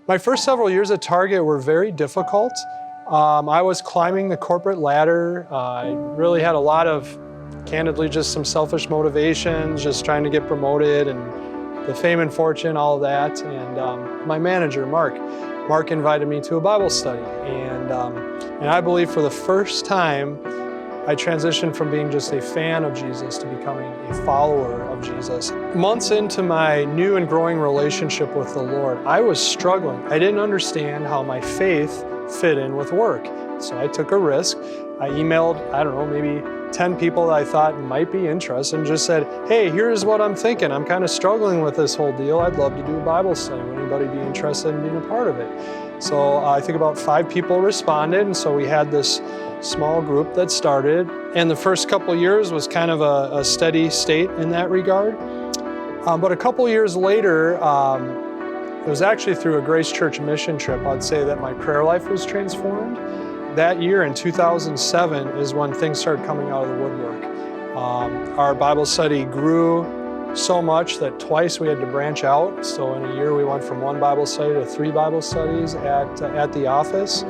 My first several years at Target were very difficult. I was climbing the corporate ladder. I really had a lot of, candidly, just some selfish motivations, just trying to get promoted and the fame and fortune, all of that. And my manager, Mark invited me to a Bible study. And I believe for the first time, I transitioned from being just a fan of Jesus to becoming a follower of Jesus. Months into my new and growing relationship with the Lord, I was struggling. I didn't understand how my faith fit in with work. So I took a risk. I emailed, maybe 10 people that I thought might be interested and just said, hey, here's what I'm thinking. I'm kind of struggling with this whole deal. I'd love to do a Bible study. Would anybody be interested in being a part of it? So I think about 5 people responded, and so we had this small group that started. And the first couple years was kind of a steady state in that regard. But a couple years later, it was actually through a Grace Church mission trip, I'd say that my prayer life was transformed. That year in 2007 is when things started coming out of the woodwork. Our Bible study grew so much that twice we had to branch out. So in a year we went from 1 Bible study to 3 Bible studies at the office.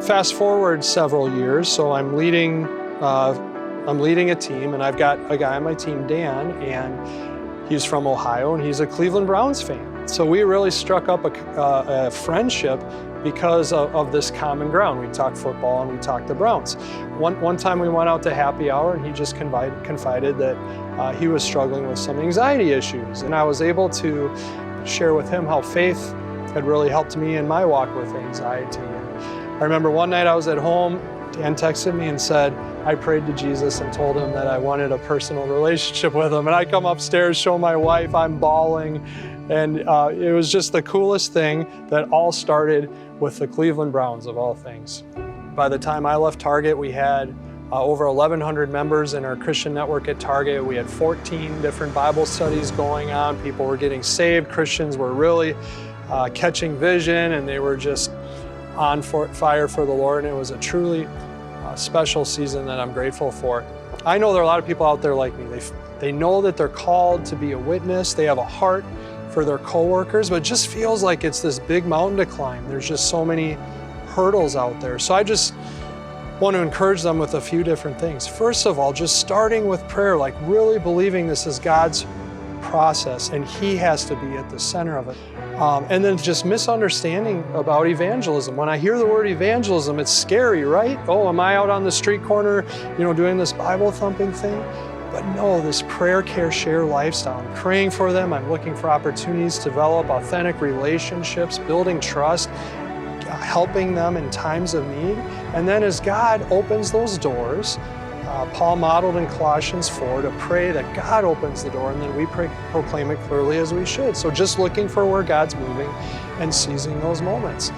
Fast forward several years, so I'm leading a team, and I've got a guy on my team, Dan, and he's from Ohio, and he's a Cleveland Browns fan. So we really struck up a friendship because of this common ground. We talked football and we talked the Browns. One time we went out to happy hour, and he just confided that he was struggling with some anxiety issues. And I was able to share with him how faith had really helped me in my walk with anxiety. And I remember one night I was at home, Dan texted me and said, I prayed to Jesus and told him that I wanted a personal relationship with him. And I come upstairs, show my wife, I'm bawling. And it was just the coolest thing that all started with the Cleveland Browns, of all things. By the time I left Target, we had over 1,100 members in our Christian network at Target. We had 14 different Bible studies going on. People were getting saved. Christians were really catching vision, and they were just on fire for the Lord. And it was a truly special season that I'm grateful for. I know there are a lot of people out there like me. They know that they're called to be a witness. They have a heart for their coworkers, but it just feels like it's this big mountain to climb. There's just so many hurdles out there. So I just want to encourage them with a few different things. First of all, just starting with prayer, like really believing this is God's process and He has to be at the center of it. And then just misunderstanding about evangelism. When I hear the word evangelism, it's scary, right? Oh, am I out on the street corner, doing this Bible thumping thing? But no, this prayer, care, share lifestyle. I'm praying for them. I'm looking for opportunities to develop authentic relationships, building trust, helping them in times of need. And then as God opens those doors, Paul modeled in Colossians 4 to pray that God opens the door, and then we proclaim it clearly as we should. So just looking for where God's moving and seizing those moments.